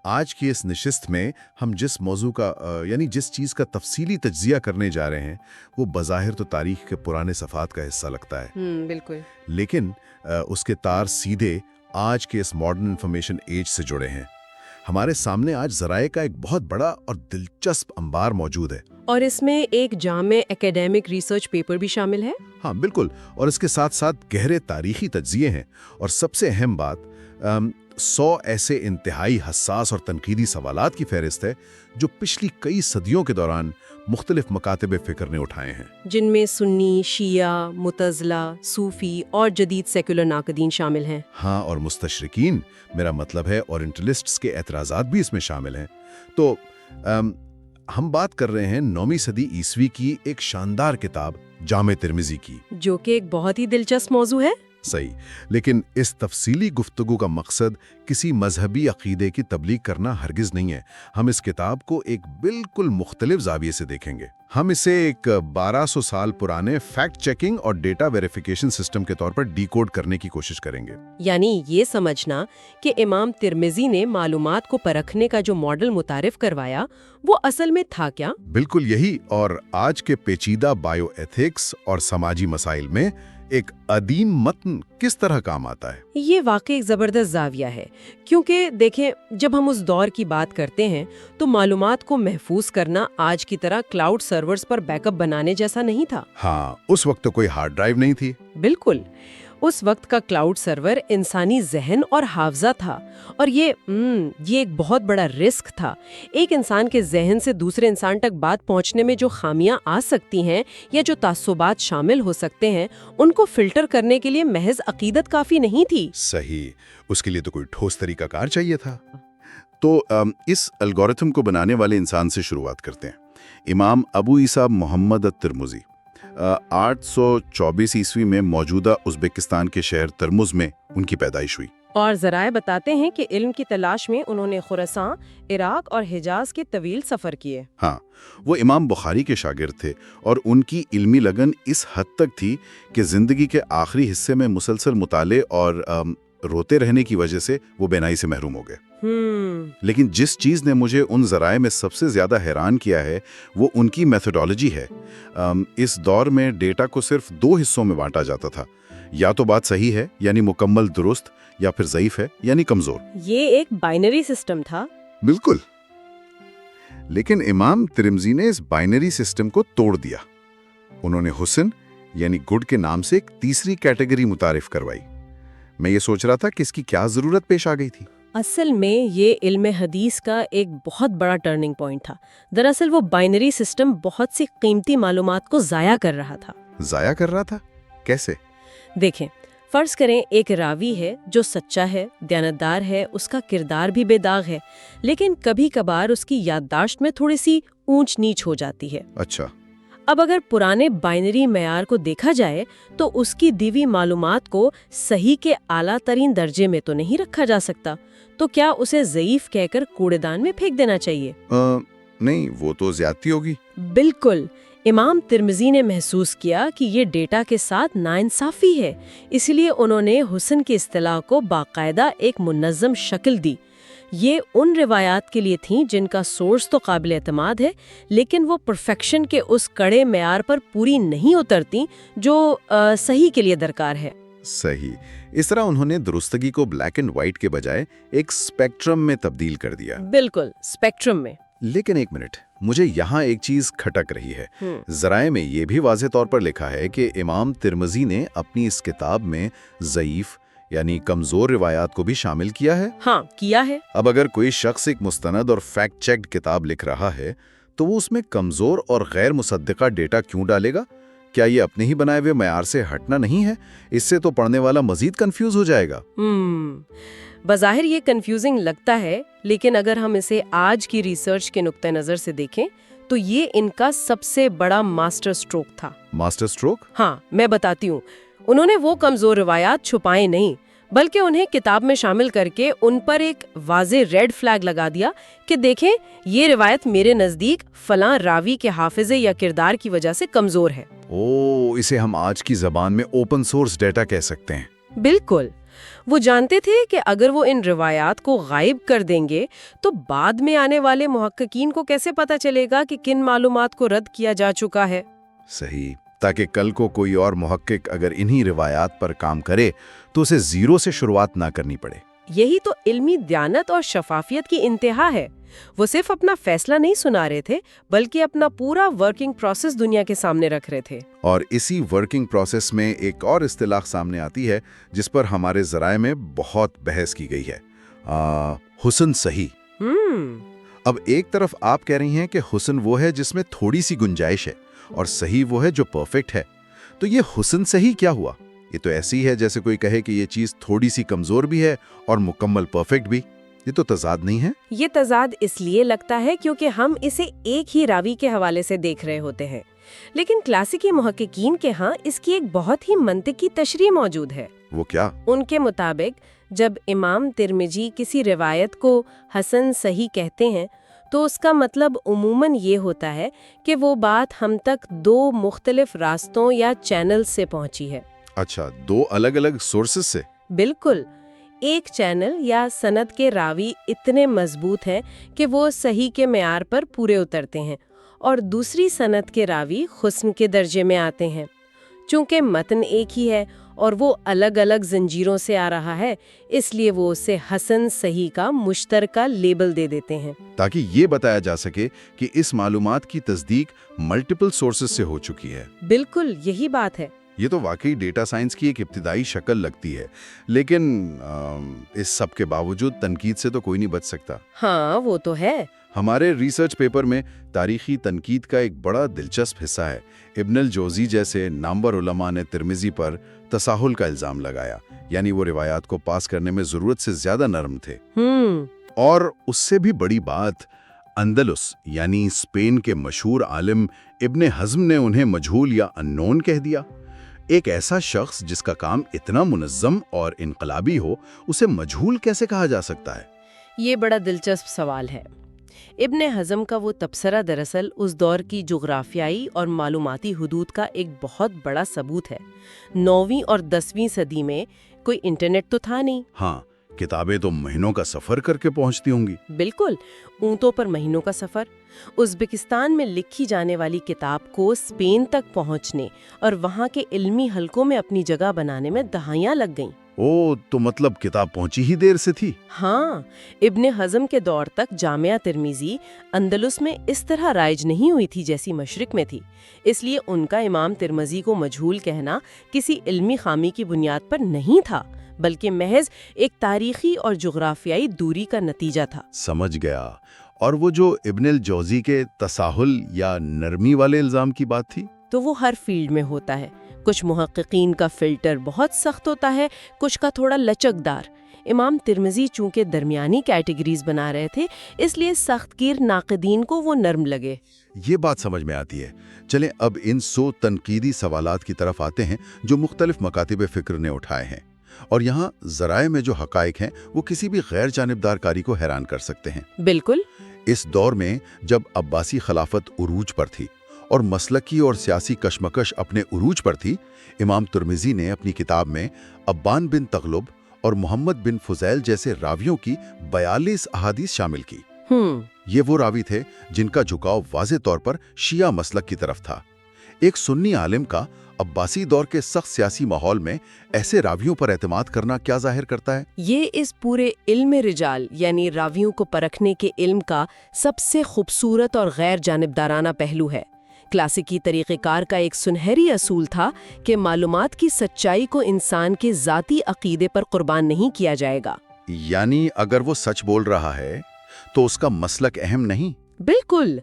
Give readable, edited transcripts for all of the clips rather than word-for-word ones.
آج کی اس نشست میں ہم جس موضوع کا یعنی جس چیز کا تفصیلی تجزیہ کرنے جا رہے ہیں وہ بظاہر تو تاریخ کے پرانے صفحات کا حصہ لگتا ہے، بالکل، لیکن اس کے تار سیدھے آج کے اس ماڈرن انفارمیشن ایج سے جڑے ہیں۔ ہمارے سامنے آج ذرائع کا ایک بہت بڑا اور دلچسپ انبار موجود ہے، اور اس میں ایک جامع اکیڈیمک ریسرچ پیپر بھی شامل ہے۔ ہاں بالکل، اور اس کے ساتھ ساتھ گہرے تاریخی تجزیے ہیں، اور سب سے اہم بات 100 ایسے انتہائی حساس اور تنقیدی سوالات کی فہرست ہے جو پچھلی کئی صدیوں کے دوران مختلف مکاتب فکر نے اٹھائے ہیں، جن میں سنی، شیعہ، معتزلہ، صوفی اور جدید سیکولر ناقدین شامل ہیں۔ ہاں، اور مستشرقین، میرا مطلب ہے اورینٹلسٹس کے اعتراضات بھی اس میں شامل ہیں۔ تو ہم بات کر رہے ہیں 9ویں صدی عیسوی کی ایک شاندار کتاب جامع ترمذی کی، جو کہ ایک بہت ہی دلچسپ موضوع ہے۔ صحیح، لیکن اس تفصیلی گفتگو کا مقصد کسی مذہبی عقیدے کی تبلیغ کرنا ہرگز نہیں ہے۔ ہم اس کتاب کو ایک بالکل مختلف زاویے سے دیکھیں گے۔ ہم اسے ایک 1200 سال پرانے فیکٹ چیکنگ اور ڈیٹا ویریفیکیشن سسٹم کے طور پر ڈی کوڈ کرنے کی کوشش کریں گے، یعنی یہ سمجھنا کہ امام ترمذی نے معلومات کو پرکھنے کا جو ماڈل متعارف کروایا وہ اصل میں تھا کیا؟ بالکل یہی، اور آج کے پیچیدہ بائیو ایتھکس اور سماجی مسائل میں ایک عدیم متن کس طرح کام آتا ہے۔ یہ واقعی ایک زبردست زاویہ ہے، کیونکہ دیکھیں جب ہم اس دور کی بات کرتے ہیں تو معلومات کو محفوظ کرنا آج کی طرح کلاؤڈ سرورز پر بیک اپ بنانے جیسا نہیں تھا۔ ہاں، اس وقت تو کوئی ہارڈ ڈرائیو نہیں تھی۔ بالکل، اس وقت کا کلاؤڈ سرور انسانی ذہن اور حافظہ تھا، اور یہ ایک بہت بڑا رسک تھا۔ ایک انسان کے ذہن سے دوسرے انسان تک بات پہنچنے میں جو خامیاں آ سکتی ہیں یا جو تعصبات شامل ہو سکتے ہیں ان کو فلٹر کرنے کے لیے محض عقیدت کافی نہیں تھی۔ صحیح، اس کے لیے تو کوئی ٹھوس طریقہ کار چاہیے تھا۔ تو اس الگورتھم کو بنانے والے انسان سے شروعات کرتے ہیں، امام ابو عیسیٰ محمد الترمذی۔ 824 عیسوی میں موجودہ ازبکستان کے شہر ترمز میں ان کی پیدائش ہوئی۔ اور ذرائع بتاتے ہیں کہ علم کی تلاش میں انہوں نے خراسان، عراق اور حجاز کے طویل سفر کیے۔ ہاں، وہ امام بخاری کے شاگرد تھے، اور ان کی علمی لگن اس حد تک تھی کہ زندگی کے آخری حصے میں مسلسل مطالعے اور روتے رہنے کی وجہ سے وہ بینائی سے محروم ہو گئے۔ لیکن جس چیز نے مجھے ان ذرائع میں سب سے زیادہ حیران کیا ہے وہ ان کی میتھڈالوجی ہے۔ اس دور میں ڈیٹا کو صرف 2 حصوں میں بانٹا جاتا تھا، یا تو بات صحیح ہے یعنی مکمل درست، یا پھر ضعیف ہے یعنی کمزور۔ یہ ایک بائنری سسٹم تھا۔ بالکل، لیکن امام ترمذی نے اس بائنری سسٹم کو توڑ دیا۔ انہوں نے حسن یعنی گڈ کے نام سے ایک تیسری کیٹیگری متعارف کروائی۔ میں یہ سوچ رہا تھا کہ اس کی کیا ضرورت پیش آ گئی تھی۔ اصل میں یہ علم حدیث کا ایک بہت بڑا ٹرننگ پوائنٹ تھا۔ دراصل وہ بائنری سسٹم بہت سی قیمتی معلومات کو ضائع کر رہا تھا۔ ضائع کر رہا تھا؟ کیسے؟ دیکھیں، فرض کریں ایک راوی ہے جو سچا ہے، دیانتدار ہے، اس کا کردار بھی بے داغ ہے، لیکن کبھی کبھار اس کی یادداشت میں تھوڑی سی اونچ نیچ ہو جاتی ہے۔ اچھا، اب اگر پرانے بائنری معیار کو دیکھا جائے تو اس کی دیوی معلومات کو صحیح کے اعلیٰ ترین درجے میں تو نہیں رکھا جا سکتا، تو کیا اسے ضعیف کہہ کر کوڑے دان میں پھینک دینا چاہیے؟ نہیں، وہ تو زیادتی ہوگی۔ بالکل، امام ترمذی نے محسوس کیا کہ یہ ڈیٹا کے ساتھ ناانصافی ہے، اس لیے انہوں نے حسن کی اصطلاح کو باقاعدہ ایک منظم شکل دی۔ یہ ان روایات کے لیے تھیں جن کا سورس تو قابل اعتماد ہے، لیکن وہ پرفیکشن کے اس کڑے معیار پر پوری نہیں اترتی جو صحیح کے لیے درکار ہے۔ صحیح، اس طرح انہوں نے درستگی کو بلیک اینڈ وائٹ کے بجائے ایک سپیکٹرم میں تبدیل کر دیا۔ بالکل، سپیکٹرم میں۔ لیکن ایک منٹ، مجھے یہاں ایک چیز کھٹک رہی ہے۔ ذرائع میں یہ بھی واضح طور پر لکھا ہے کہ امام ترمذی نے اپنی اس کتاب میں ضعیف یعنی کمزور روایات کو بھی شامل کیا ہے۔ ہاں، کیا ہے۔ اب اگر کوئی شخص ایک مستند اور فیکٹ چیکڈ کتاب لکھ رہا ہے تو وہ اس میں کمزور اور غیر مصدقہ ڈیٹا کیوں ڈالے گا؟ کیا یہ اپنے ہی بنائے ہوئے معیار سے ہٹنا نہیں ہے؟ اس سے تو پڑھنے والا مزید کنفیوز ہو جائے گا۔ بظاہر یہ کنفیوزنگ لگتا ہے، لیکن اگر ہم اسے آج کی ریسرچ کے نقطہ نظر سے دیکھیں تو یہ ان کا سب سے بڑا ماسٹر سٹروک تھا۔ Master stroke? ہاں، میں بتاتی ہوں۔ انہوں نے وہ کمزور روایات چھپائے نہیں، بلکہ انہیں کتاب میں شامل کر کے ان پر ایک واضح ریڈ فلیگ لگا دیا کہ دیکھیں یہ روایت میرے نزدیک فلاں راوی کے حافظے یا کردار کی وجہ سے کمزور ہے۔ اسے ہم آج کی زبان میں اوپن سورس ڈیٹا کہہ سکتے ہیں۔ بالکل، وہ جانتے تھے کہ اگر وہ ان روایات کو غائب کر دیں گے تو بعد میں آنے والے محققین کو کیسے پتہ چلے گا کہ کن معلومات کو رد کیا جا چکا ہے۔ صحیح، تاکہ کل کو کوئی اور محقق اگر انہی روایات پر کام کرے تو اسے زیرو سے شروعات نہ کرنی پڑے۔ یہی تو علمی دیانت اور شفافیت کی انتہا ہے۔ وہ صرف اپنا فیصلہ نہیں سنا رہے تھے بلکہ اپنا پورا ورکنگ پروسیس دنیا کے سامنے رکھ رہے تھے۔ اور اسی ورکنگ پروسیس میں ایک اور اصطلاح سامنے آتی ہے جس پر ہمارے ذرائع میں بہت بحث کی گئی ہے، حسن صحیح۔ اب ایک طرف آپ کہہ رہی ہیں کہ حسن وہ ہے جس میں تھوڑی سی گنجائش ہے اور صحیح وہ ہے جو پرفیکٹ ہے، تو یہ حسن صحیح کیا ہوا؟ یہ تو ایسی ہے جیسے کوئی کہے کہ یہ چیز تھوڑی سی کمزور بھی ہے اور مکمل پرفیکٹ بھی۔ یہ تو تضاد نہیں ہے؟ یہ تضاد اس لیے لگتا ہے کیونکہ ہم اسے ایک ہی راوی کے حوالے سے دیکھ رہے ہوتے ہیں، لیکن کلاسیکی محققین کے ہاں اس کی ایک بہت ہی منطقی تشریح موجود ہے۔ وہ کیا؟ ان کے مطابق جب امام ترمذی کسی روایت کو حسن صحیح کہتے ہیں تو اس کا مطلب عموماً یہ ہوتا ہے کہ وہ بات ہم تک دو مختلف راستوں یا چینل سے پہنچی ہے۔ اچھا، دو الگ الگ سورسز سے؟ بالکل، ایک چینل یا سند کے راوی اتنے مضبوط ہیں کہ وہ صحیح کے معیار پر پورے اترتے ہیں، اور دوسری سند کے راوی حسن کے درجے میں آتے ہیں۔ چونکہ متن ایک ہی ہے اور وہ الگ الگ زنجیروں سے آ رہا ہے، اس لیے وہ اسے حسن صحیح کا مشترکہ لیبل دے دیتے ہیں، تاکہ یہ بتایا جا سکے کہ اس معلومات کی تصدیق ملٹیپل سورسز سے ہو چکی ہے۔ بالکل یہی بات ہے۔ یہ تو واقعی ڈیٹا سائنس کی ایک ابتدائی شکل لگتی ہے، لیکن اس سب کے باوجود تنقید سے تو کوئی نہیں بچ سکتا۔ ہاں وہ تو ہے۔ ہمارے ریسرچ پیپر میں تاریخی تنقید کا ایک بڑا دلچسپ حصہ ہے۔ ابن الجوزی جیسے نامور علماء نے ترمذی پر تساہل کا الزام لگایا، یعنی وہ روایات کو پاس کرنے میں ضرورت سے زیادہ نرم تھے۔ اور اس سے بھی بڑی بات، اندلس یعنی اسپین کے مشہور عالم ابن حزم نے انہیں مجہول یا اننون کہہ دیا۔ ایک ایسا شخص جس کا کام اتنا منظم اور انقلابی ہو، اسے مجہول کیسے کہا جا سکتا ہے؟ یہ بڑا دلچسپ سوال ہے۔ ابن حزم کا وہ تبصرہ دراصل اس دور کی جغرافیائی اور معلوماتی حدود کا ایک بہت بڑا ثبوت ہے۔ 9ویں اور 10ویں صدی میں کوئی انٹرنیٹ تو تھا نہیں۔ ہاں، کتابیں تو مہینوں کا سفر کر کے پہنچتی ہوں گی۔ بالکل، اونٹوں پر مہینوں کا سفر۔ ازبکستان میں لکھی جانے والی کتاب کو اسپین تک پہنچنے اور وہاں کے علمی حلقوں میں اپنی جگہ بنانے میں دہائیاں لگ گئیں۔ تو مطلب کتاب پہنچی ہی دیر سے تھی۔ ہاں، ابن حزم کے دور تک جامعہ ترمذی اندلس میں اس طرح رائج نہیں ہوئی تھی جیسی مشرق میں تھی، اس لیے ان کا امام ترمذی کو مجہول کہنا کسی علمی خامی کی بنیاد پر نہیں تھا، بلکہ محض ایک تاریخی اور جغرافیائی دوری کا نتیجہ تھا۔ سمجھ گیا۔ اور وہ جو ابن الجوزی کے تساہل یا نرمی والے الزام کی بات تھی؟ تو وہ ہر فیلڈ میں ہوتا ہے۔ کچھ محققین کا فلٹر بہت سخت ہوتا ہے، کچھ کا تھوڑا لچکدار۔ امام ترمذی چونکہ درمیانی کیٹیگریز بنا رہے تھے، اس لیے سخت گیر ناقدین کو وہ نرم لگے۔ یہ بات سمجھ میں آتی ہے۔ چلیں اب ان 100 تنقیدی سوالات کی طرف آتے ہیں جو مختلف مکاتب فکر نے اٹھائے ہیں، اور یہاں ذرائع میں جو حقائق ہیں وہ کسی بھی غیر جانبدار کاری کو حیران کر سکتے ہیں۔ بالکل۔ اس دور میں جب عباسی خلافت عروج پر تھی اور مسلکی اور سیاسی کشمکش اپنے عروج پر تھی، امام ترمذی نے اپنی کتاب میں ابان بن تغلب اور محمد بن فضیل جیسے راویوں کی 42 احادیث شامل کی۔ یہ وہ راوی تھے جن کا جھکاؤ واضح طور پر شیعہ مسلک کی طرف تھا۔ ایک سنی عالم کا عباسی دور کے سخت سیاسی ماحول میں ایسے راویوں پر اعتماد کرنا کیا ظاہر کرتا ہے؟ یہ اس پورے علم رجال یعنی راویوں کو پرکھنے کے علم کا سب سے خوبصورت اور غیر جانبدارانہ پہلو ہے۔ کلاسیکی طریقہ کار کا ایک سنہری اصول تھا کہ معلومات کی سچائی کو انسان کے ذاتی عقیدے پر قربان نہیں کیا جائے گا۔ یعنی اگر وہ سچ بول رہا ہے تو اس کا مسلک اہم نہیں؟ بالکل۔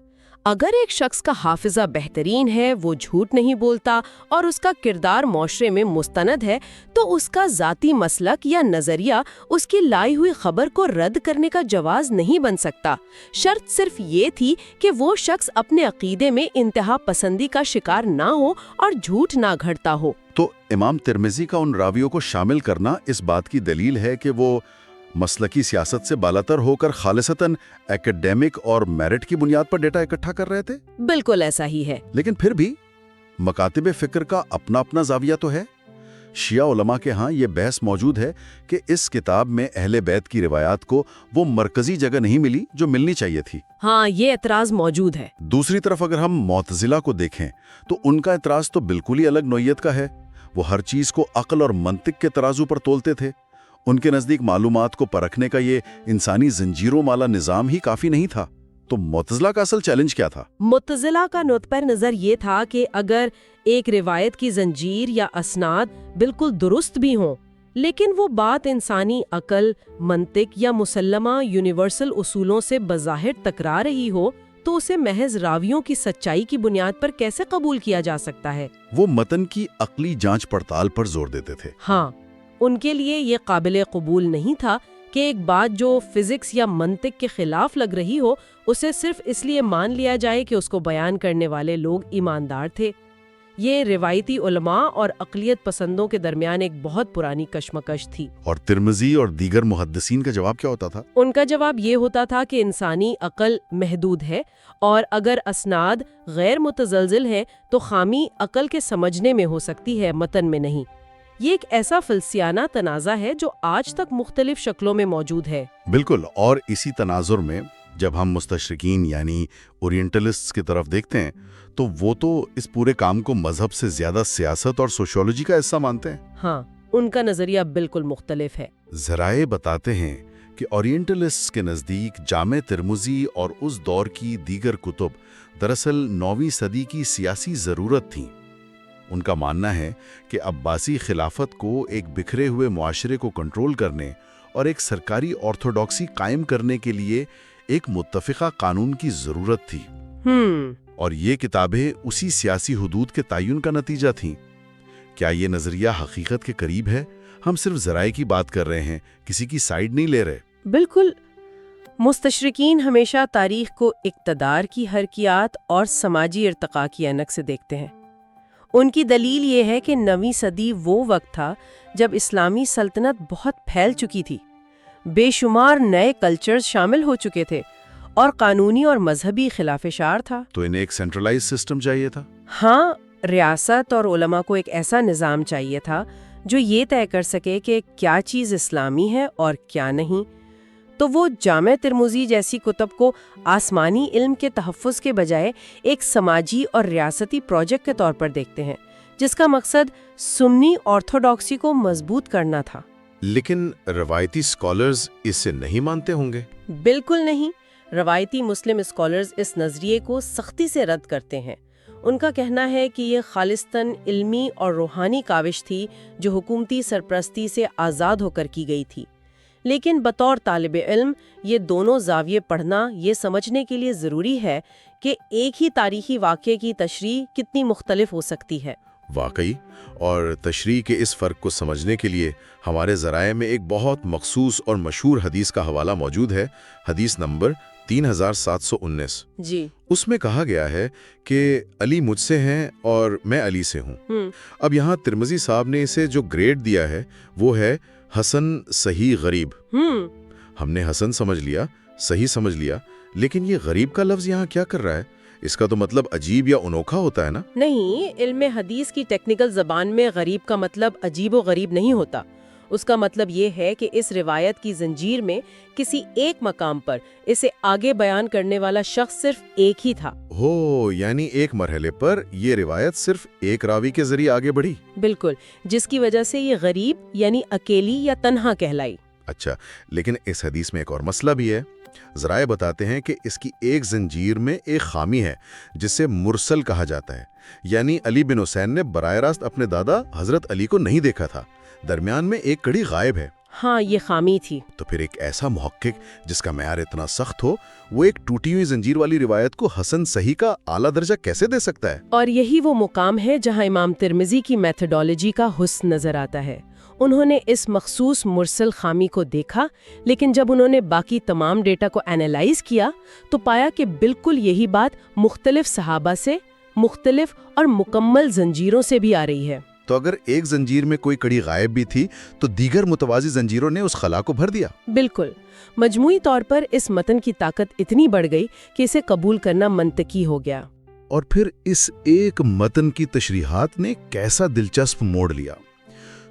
اگر ایک شخص کا حافظہ بہترین ہے، وہ جھوٹ نہیں بولتا اور اس کا کردار معاشرے میں مستند ہے، تو اس کا ذاتی مسلک یا نظریہ اس کی لائی ہوئی خبر کو رد کرنے کا جواز نہیں بن سکتا۔ شرط صرف یہ تھی کہ وہ شخص اپنے عقیدے میں انتہا پسندی کا شکار نہ ہو اور جھوٹ نہ گھڑتا ہو۔ تو امام ترمذی کا ان راویوں کو شامل کرنا اس بات کی دلیل ہے کہ وہ مسلکی سیاست سے بالاتر ہو کر خالصتاً ایکیڈیمک اور میرٹ کی بنیاد پر ڈیٹا اکٹھا کر رہے تھے؟ بالکل ایسا ہی ہے۔ لیکن پھر بھی مکاتب فکر کا اپنا اپنا زاویہ تو ہے۔ شیعہ علماء کے ہاں یہ بحث موجود ہے کہ اس کتاب میں اہل بیت کی روایات کو وہ مرکزی جگہ نہیں ملی جو ملنی چاہیے تھی۔ ہاں، یہ اعتراض موجود ہے۔ دوسری طرف اگر ہم معتزلہ کو دیکھیں تو ان کا اعتراض تو بالکل ہی الگ نوعیت کا ہے۔ وہ ہر چیز کو عقل اور منطق کے ترازو پر تولتے تھے۔ ان کے نزدیک معلومات کو پرکھنے کا یہ انسانی زنجیروں والا نظام ہی کافی نہیں تھا۔ تو معتزلہ کا اصل چیلنج کیا تھا؟ معتزلہ کا نقطۂ نظر یہ تھا کہ اگر ایک روایت کی زنجیر یا اسناد بالکل درست بھی ہوں، لیکن وہ بات انسانی عقل، منطق یا مسلمہ یونیورسل اصولوں سے بظاہر ٹکرا رہی ہو، تو اسے محض راویوں کی سچائی کی بنیاد پر کیسے قبول کیا جا سکتا ہے؟ وہ متن کی عقلی جانچ پڑتال پر زور دیتے تھے۔ ہاں، ان کے لیے یہ قابل قبول نہیں تھا کہ ایک بات جو فزکس یا منطق کے خلاف لگ رہی ہو، اسے صرف اس لیے مان لیا جائے کہ اس کو بیان کرنے والے لوگ ایماندار تھے۔ یہ روایتی علماء اور عقلیت پسندوں کے درمیان ایک بہت پرانی کشمکش تھی۔ اور ترمذی اور دیگر محدثین کا جواب کیا ہوتا تھا؟ ان کا جواب یہ ہوتا تھا کہ انسانی عقل محدود ہے، اور اگر اسناد غیر متزلزل ہیں تو خامی عقل کے سمجھنے میں ہو سکتی ہے، متن میں نہیں۔ یہ ایک ایسا فلسفیانہ تنازع ہے جو آج تک مختلف شکلوں میں موجود ہے۔ بالکل، اور اسی تناظر میں جب ہم مستشرقین یعنی اورینٹلسٹس کی طرف دیکھتے ہیں تو وہ تو اس پورے کام کو مذہب سے زیادہ سیاست اور سوشیولوجی کا حصہ مانتے ہیں۔ ہاں، ان کا نظریہ بالکل مختلف ہے۔ ذرائع بتاتے ہیں کہ اورینٹلسٹس کے نزدیک جامع ترمذی اور اس دور کی دیگر کتب دراصل 9ویں صدی کی سیاسی ضرورت تھیں۔ ان کا ماننا ہے کہ عباسی خلافت کو ایک بکھرے ہوئے معاشرے کو کنٹرول کرنے اور ایک سرکاری آرتھوڈاکسی قائم کرنے کے لیے ایک متفقہ قانون کی ضرورت تھی۔ اور یہ کتابیں اسی سیاسی حدود کے تعین کا نتیجہ تھیں۔ کیا یہ نظریہ حقیقت کے قریب ہے؟ ہم صرف ذرائع کی بات کر رہے ہیں، کسی کی سائیڈ نہیں لے رہے۔ بالکل۔ مستشرقین ہمیشہ تاریخ کو اقتدار کی حرکیات اور سماجی ارتقاء کی عینک سے دیکھتے ہیں۔ ان کی دلیل یہ ہے کہ 9ویں صدی وہ وقت تھا جب اسلامی سلطنت بہت پھیل چکی تھی، بے شمار نئے کلچرز شامل ہو چکے تھے، اور قانونی اور مذہبی خلافشار تھا۔ تو انہیں ایک سینٹرلائز سسٹم چاہیے تھا۔ ہاں، ریاست اور علماء کو ایک ایسا نظام چاہیے تھا جو یہ طے کر سکے کہ کیا چیز اسلامی ہے اور کیا نہیں۔ تو وہ جامع ترمذی جیسی کتب کو آسمانی علم کے تحفظ کے بجائے ایک سماجی اور ریاستی پروجیکٹ کے طور پر دیکھتے ہیں، جس کا مقصد سنی آرتھوڈاکسی کو مضبوط کرنا تھا۔ لیکن روایتی اسکالرز اسے نہیں مانتے ہوں گے؟ بالکل نہیں۔ روایتی مسلم اسکالرز اس نظریے کو سختی سے رد کرتے ہیں۔ ان کا کہنا ہے کہ یہ خالصتاً علمی اور روحانی کاوش تھی جو حکومتی سرپرستی سے آزاد ہو کر کی گئی تھی۔ لیکن بطور طالب علم یہ دونوں زاویے پڑھنا یہ سمجھنے کے لیے ضروری ہے کہ ایک ہی تاریخی واقعے کی تشریح کتنی مختلف ہو سکتی ہے۔ واقعی، اور تشریح کے اس فرق کو سمجھنے کے لیے ہمارے ذرائع میں ایک بہت مخصوص اور مشہور حدیث کا حوالہ موجود ہے، حدیث نمبر 3719۔ جی۔ اس میں کہا گیا ہے کہ علی مجھ سے ہیں اور میں علی سے ہوں۔ اب یہاں ترمذی صاحب نے اسے جو گریڈ دیا ہے وہ ہے حسن صحیح غریب۔ ہم نے حسن سمجھ لیا، صحیح سمجھ لیا، لیکن یہ غریب کا لفظ یہاں کیا کر رہا ہے؟ اس کا تو مطلب عجیب یا انوکھا ہوتا ہے نا؟ نہیں، علم حدیث کی ٹیکنیکل زبان میں غریب کا مطلب عجیب و غریب نہیں ہوتا۔ اس کا مطلب یہ ہے کہ اس روایت کی زنجیر میں کسی ایک مقام پر اسے آگے بیان کرنے والا شخص صرف ایک ہی تھا۔ ہو، یعنی ایک مرحلے پر یہ روایت صرف ایک راوی کے ذریعے آگے بڑھی۔ بالکل، جس کی وجہ سے یہ غریب یعنی اکیلی یا تنہا کہلائی۔ اچھا، لیکن اس حدیث میں ایک اور مسئلہ بھی ہے۔ ذرائع بتاتے ہیں کہ اس کی ایک زنجیر میں ایک خامی ہے جسے مرسل کہا جاتا ہے، یعنی علی بن حسین نے براہ راست اپنے دادا حضرت علی کو نہیں دیکھا تھا، درمیان میں ایک کڑی غائب ہے۔ ہاں، یہ خامی تھی۔ تو پھر ایک ایسا محقق جس کا معیار اتنا سخت ہو، وہ ایک ٹوٹی ہوئی زنجیر والی روایت کو حسن صحیح کا اعلیٰ درجہ کیسے دے سکتا ہے؟ اور یہی وہ مقام ہے جہاں امام ترمذی کی میتھڈالوجی کا حسن نظر آتا ہے۔ انہوں نے اس مخصوص مرسل خامی کو دیکھا، لیکن جب انہوں نے باقی تمام ڈیٹا کو اینالائز کیا تو پایا کہ بالکل یہی بات مختلف صحابہ سے، مختلف اور مکمل زنجیروں سے بھی آ رہی ہے۔ تو اگر ایک زنجیر میں کوئی کڑی غائب بھی تھی تو دیگر متوازی زنجیروں نے اس خلا کو بھر دیا۔ بالکل، مجموعی طور پر اس متن کی طاقت اتنی بڑھ گئی کہ اسے قبول کرنا منطقی ہو گیا۔ اور پھر اس ایک متن کی تشریحات نے کیسا دلچسپ موڑ لیا۔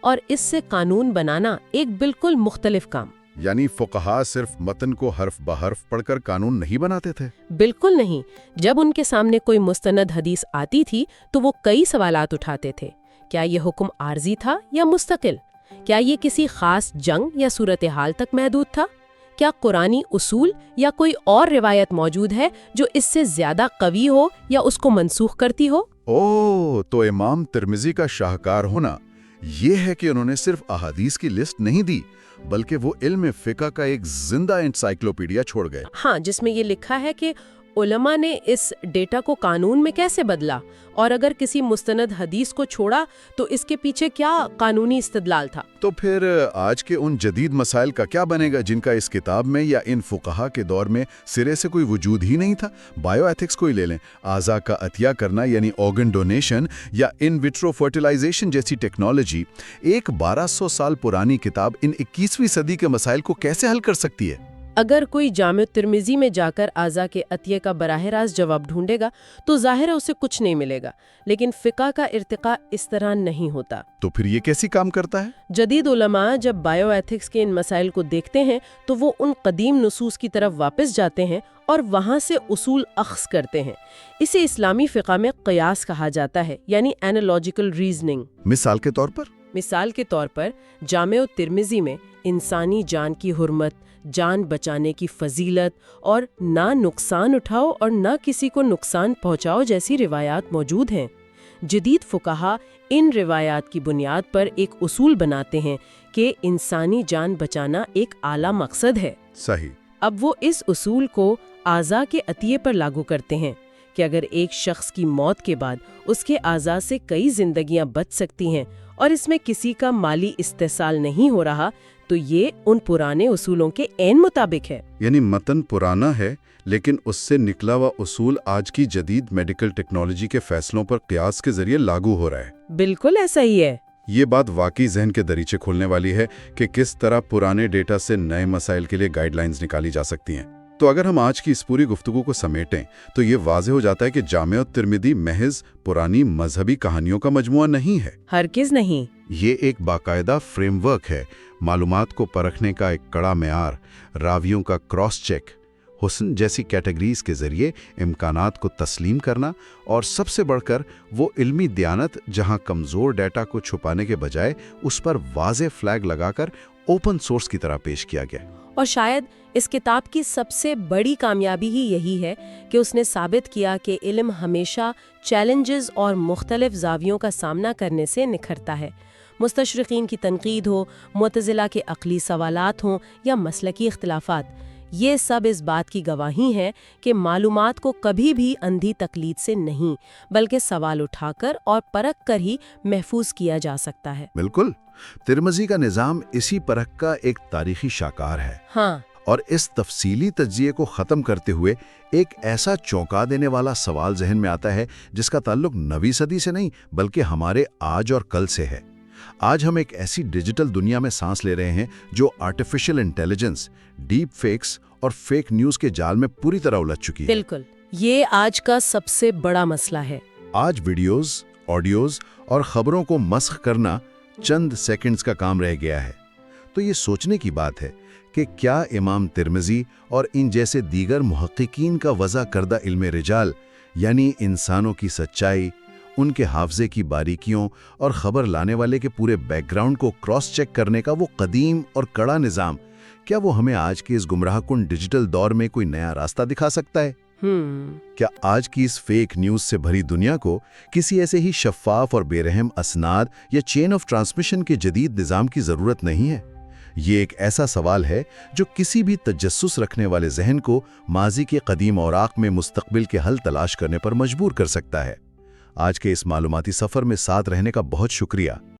اور اس سے قانون بنانا ایک بالکل مختلف کام۔ یعنی فقہا صرف متن کو حرف بحرف پڑھ کر قانون نہیں بناتے تھے؟ بالکل نہیں۔ جب ان کے سامنے کوئی مستند حدیث آتی تھی تو وہ کئی سوالات اٹھاتے تھے۔ کیا یہ حکم عارضی تھا یا مستقل؟ کیا یہ کسی خاص جنگ یا صورتحال تک محدود تھا؟ کیا قرآنی اصول یا کوئی اور روایت موجود ہے جو اس سے زیادہ قوی ہو یا اس کو منسوخ کرتی ہو؟ تو امام ترمذی کا شاہکار ہونا یہ ہے کہ انہوں نے صرف احادیث کی لسٹ نہیں دی بلکہ وہ علم فقہ کا ایک زندہ انسائکلوپیڈیا چھوڑ گئے۔ ہاں، جس میں یہ لکھا ہے کہ علماء نے اس ڈیٹا کو قانون میں کیسے بدلا، اور اگر کسی مستند حدیث کو چھوڑا تو اس کے پیچھے کیا قانونی استدلال تھا۔ تو پھر آج کے ان جدید مسائل کا کیا بنے گا جن کا اس کتاب میں یا ان فقہا کے دور میں سرے سے کوئی وجود ہی نہیں تھا؟ بائیو ایتھکس کو ہی لے لیں، اعضاء کا عطیہ کرنا یعنی آرگن ڈونیشن یا ان وٹرو فرٹیلائزیشن جیسی ٹیکنالوجی، ایک 1200 سال پرانی کتاب ان 21ویں صدی کے مسائل کو کیسے حل کر سکتی ہے؟ اگر کوئی جامع ترمذی میں جا کر اعضاء کے عطیے کا براہ راست جواب ڈھونڈے گا تو ظاہر ہے اسے کچھ نہیں ملے گا، لیکن فقہ کا ارتقاء اس طرح نہیں ہوتا۔ تو پھر یہ کیسی کام کرتا ہے؟ جدید علماء جب بائیو ایتھکس کے ان مسائل کو دیکھتے ہیں تو وہ ان قدیم نصوص کی طرف واپس جاتے ہیں اور وہاں سے اصول اخذ کرتے ہیں۔ اسے اسلامی فقہ میں قیاس کہا جاتا ہے، یعنی اینالوجیکل ریزننگ۔ مثال کے طور پر جامع ترمذی میں انسانی جان کی حرمت، جان بچانے کی فضیلت اور نہ نقصان اٹھاؤ اور نہ کسی کو نقصان پہنچاؤ جیسی روایات موجود ہیں۔ جدید فقہا ان روایات کی بنیاد پر ایک اصول بناتے ہیں کہ انسانی جان بچانا ایک اعلیٰ مقصد ہے۔ صحیح۔ اب وہ اس اصول کو اعضاء کے عطیے پر لاگو کرتے ہیں کہ اگر ایک شخص کی موت کے بعد اس کے اعضاء سے کئی زندگیاں بچ سکتی ہیں اور اس میں کسی کا مالی استحصال نہیں ہو رہا تو یہ ان پرانے اصولوں کے عین مطابق ہے۔ یعنی متن پرانا ہے لیکن اس سے نکلا ہوا اصول آج کی جدید میڈیکل ٹیکنالوجی کے فیصلوں پر قیاس کے ذریعے لاگو ہو رہا ہے۔ بالکل ایسا ہی ہے۔ یہ بات واقعی ذہن کے دریچے کھولنے والی ہے کہ کس طرح پرانے ڈیٹا سے نئے مسائل کے لیے گائیڈ لائنز نکالی جا سکتی ہیں۔ تو اگر ہم آج کی اس پوری گفتگو کو سمیٹیں تو یہ واضح ہو جاتا ہے کہ جامع ترمذی محض پرانی مذہبی کہانیوں کا مجموعہ نہیں ہے، ہرگز نہیں۔ یہ ایک باقاعدہ فریم ورک ہے، معلومات کو پرکھنے کا ایک کڑا معیار، راویوں کا کراس چیک، حسن جیسی کیٹیگریز کے ذریعے امکانات کو تسلیم کرنا، اور سب سے بڑھ کر وہ علمی دیانت جہاں کمزور ڈیٹا کو چھپانے کے بجائے اس پر واضح فلیگ لگا کر اوپن سورس کی طرح پیش کیا گیا۔ اور شاید اس کتاب کی سب سے بڑی کامیابی ہی یہی ہے کہ اس نے ثابت کیا کہ علم ہمیشہ چیلنجز اور مختلف زاویوں کا سامنا کرنے سے نکھرتا ہے۔ مستشرقین کی تنقید ہو، معتزلہ کے عقلی سوالات ہوں یا مسلکی اختلافات، یہ سب اس بات کی گواہی ہیں کہ معلومات کو کبھی بھی اندھی تقلید سے نہیں بلکہ سوال اٹھا کر اور پرکھ کر ہی محفوظ کیا جا سکتا ہے۔ بالکل، ترمذی کا نظام اسی پرکھ کا ایک تاریخی شاہکار ہے۔ ہاں، اور اس تفصیلی تجزیے کو ختم کرتے ہوئے ایک ایسا چونکا دینے والا سوال ذہن میں آتا ہے جس کا تعلق 9ویں صدی سے نہیں بلکہ ہمارے آج اور کل سے ہے۔ آج ہم ایک ایسی ڈیجیٹل دنیا میں سانس لے رہے ہیں جو آرٹیفیشل انٹیلیجنس، ڈیپ فیکس اور فیک نیوز کے جال میں پوری طرح الجھ چکی ہے۔ بالکل، یہ آج کا سب سے بڑا مسئلہ ہے۔ آج ویڈیوز، آڈیوز اور خبروں کو مسخ کرنا چند سیکنڈز کا کام رہ گیا ہے۔ تو یہ سوچنے کی بات ہے کہ کیا امام ترمذی اور ان جیسے دیگر محققین کا وضع کردہ علم رجال، یعنی انسانوں کی سچائی، ان کے حافظے کی باریکیوں اور خبر لانے والے کے پورے بیک گراؤنڈ کو کراس چیک کرنے کا وہ قدیم اور کڑا نظام، کیا وہ ہمیں آج کے اس گمراہ کن ڈیجیٹل دور میں کوئی نیا راستہ دکھا سکتا ہے؟ کیا آج کی اس فیک نیوز سے بھری دنیا کو کسی ایسے ہی شفاف اور بے رحم اسناد یا چین آف ٹرانسمیشن کے جدید نظام کی ضرورت نہیں ہے؟ یہ ایک ایسا سوال ہے جو کسی بھی تجسس رکھنے والے ذہن کو ماضی کے قدیم اوراق میں مستقبل کے حل تلاش کرنے پر مجبور کر سکتا ہے۔ آج کے اس معلوماتی سفر میں ساتھ رہنے کا بہت شکریہ۔